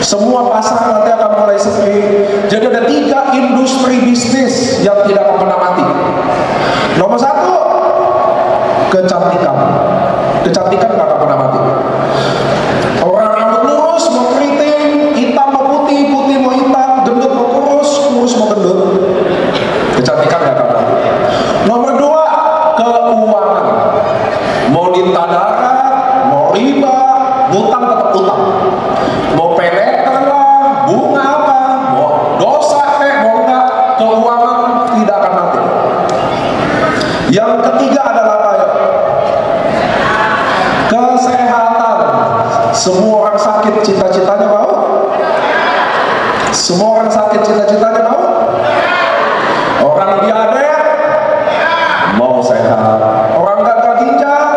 Semua pasar nanti akan mulai sepi. Jadi ada 3 industri bisnis yang tidak akan pernah mati. Nomor 1, kecantikan. Kecantikan nggak akan pernah mati. Orang rambut lurus mau keriting, hitam mau putih, putih mau hitam, gendut mau kurus, kurus mau gendut. Kecantikan nggak akan mati. Nomor 2, keuangan. Mau minta darat, mau riba, utang tetap utang. Mau peleter lah, bunga apa, mau dosa mau enggak, keuangan tidak akan mati. Yang ketiga adalah apa ya? Kesehatan. Semua orang sakit cita-citanya mau? Semua orang sakit cita-citanya mau? Orang diabetes mau sehat. Orang gagal ginjal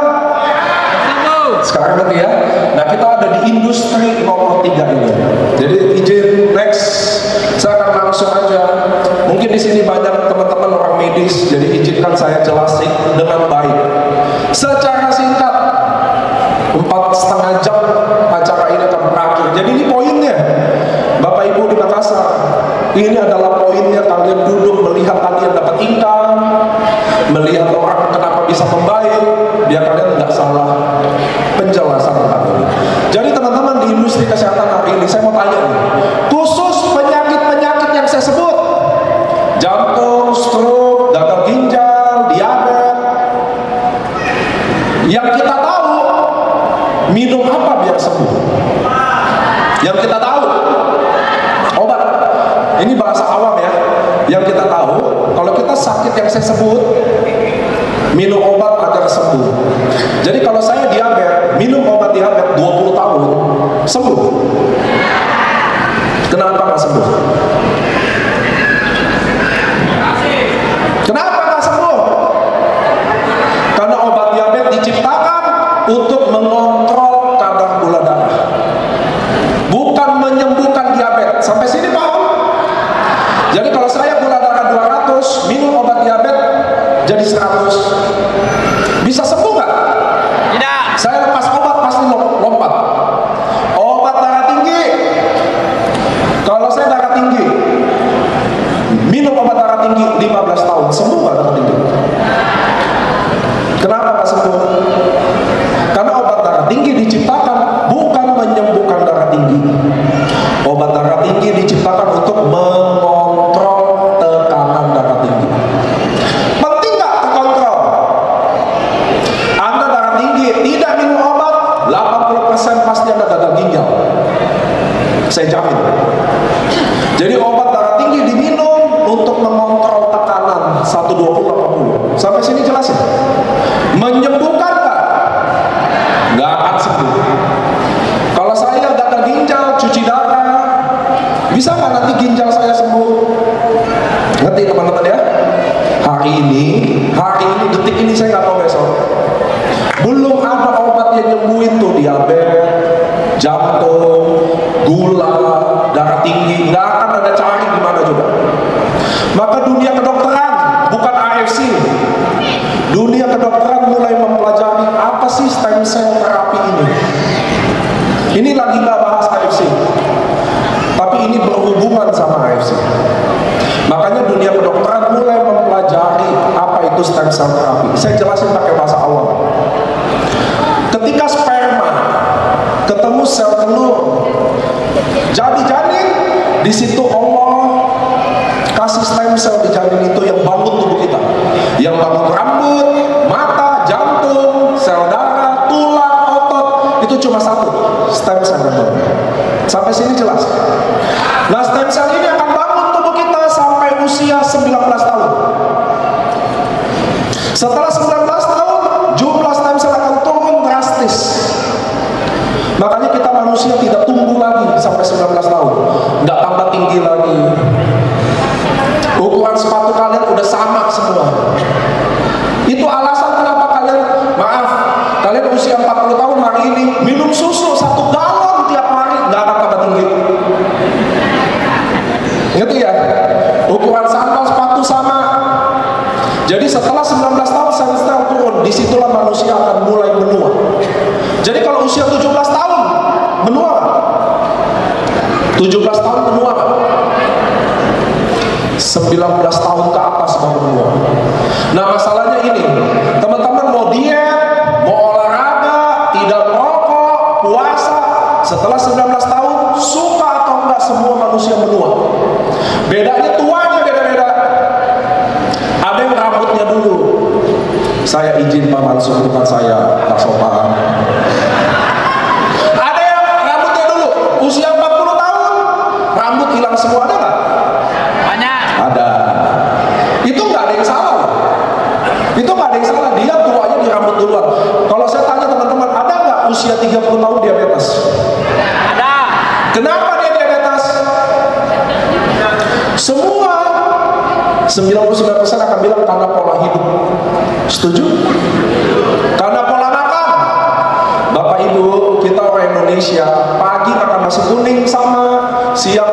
sekarang nanti ya. Nah, kita ada di industri nomor 3 ini. Jadi izin next, saya akan langsung aja. Mungkin di sini banyak teman-teman orang medis, jadi izinkan saya jelasin dengan baik. Secara singkat, 4,5 jam acara ini akan berakhir. Jadi ini poinnya, Bapak Ibu di Makassar. Ini adalah poinnya, kalian duduk melihat kalian dapat income, melihat orang kenapa bisa membaik, biar kalian tidak salah penjelasan tentang ini. Jadi teman-teman di industri kesehatan hari ini, saya mau tanya nih, khusus penyakit-penyakit yang saya sebut, jantung, stroke, gagal ginjal, diabetes, yang kita tahu, minum apa biar sembuh? Yang kita tahu, obat. Ini bahasa awam ya. Yang kita tahu, kalau kita sakit yang saya sebut, minum obat agar sembuh. Jadi kalau saya diabetes, minum obat diabetes 20 tahun, sembuh. Kenapa nggak sembuh? Kenapa nggak sembuh? Karena obat diabetes diciptakan untuk mengontrol kadar gula darah, bukan menyembuhkan diabetes. Sampai sini paham? Jadi kalau saya gula darah 200, minum obat diabetes jadi 100, bisa sembuh nggak? Tidak. Saya lepas obat pasti lompat. Obat darah tinggi, kalau saya darah tinggi, minum obat darah tinggi 15 tahun, sembuh nggak darah tinggi? Kenapa nggak sembuh? Karena obat darah tinggi diciptakan bukan menyembuhkan darah tinggi. Obat darah tinggi diciptakan untuk mengontrol tekanan darah tinggi. Penting nggak terkontrol? Anda darah tinggi, tidak minum obat, 80% pasti Anda gagal ginjal. Saya jamin. Jadi obat darah tinggi diminum untuk mengontrol tekanan 120/80. Sampai sini jelas ya? Menyembuhkan nggak? Nggak akan sembuh. Kalau saya gagal ginjal, cuci darah, bisa nggak nanti ginjal saya sembuh? Ngerti teman-teman ya? Hari ini, detik ini saya nggak tahu besok. Belum ada obat yang nyembuhin tuh diabetes, jantung, gula, darah tinggi. Nggak akan ada cari di mana juga. Maka dunia kedokteran, bukan AFC, dunia kedokteran mulai mempelajari apa sih stem cell terapi ini. Ini lagi nggak bahas AFC, tapi ini berhubungan sama AFC. Makanya dunia kedokteran mulai mempelajari apa itu stem cell terapi. Saya jelasin pakai bahasa awam. Ketika sperma ketemu sel telur, jadi janin, di situ Allah kasih stem cell di janin itu yang bangun tubuh kita, yang bangun rambut, mata, jantung, sel darah, tulang, otot. Itu cuma satu, stem cell. Sampai sini jelas? Nah, stem cell ini akan bangun tubuh kita sampai usia 19 tahun. Setelah 19 tahun, jumlah stem cell akan turun drastis. Makanya kita manusia tidak tumbuh lagi sampai 19 tahun, nggak tambah tinggi lagi. Ukuran sepatu kalian udah sama semua. Itu alasan kenapa kalian usia 40 tahun hari ini minum susu 1 galon tiap hari, nggak akan tambah tinggi. Ngerti ya? Ukuran sandal sepatu sama. Jadi setelah 19 tahun sel-sel turun, disitulah manusia akan mulai menua. Jadi kalau usia 17 tahun menua, 17 tahun menua nggak? 19 tahun ke atas baru menua. Nah masalahnya ini, teman-teman mau diet, mau olahraga, tidak merokok, puasa, setelah 19 tahun, suka atau enggak semua manusia menua. Bedanya tuanya beda-beda. Ada yang rambutnya dulu. Saya izin Pak Mansur, bukan saya, Pak Sopan. Ada yang rambutnya dulu, usia 40 tahun, rambut hilang semua, ada nggak? Banyak. Ada. Itu nggak ada yang salah. Itu nggak ada yang salah. Dia tuanya di rambut duluan. Kalau saya tanya teman-teman, ada nggak usia 30 tahun diabetes? Ada. Kenapa dia diabetes? Semua 99% akan bilang karena pola hidup. Setuju? Karena pola makan. Bapak Ibu, kita orang Indonesia, pagi makan nasi kuning sama, siang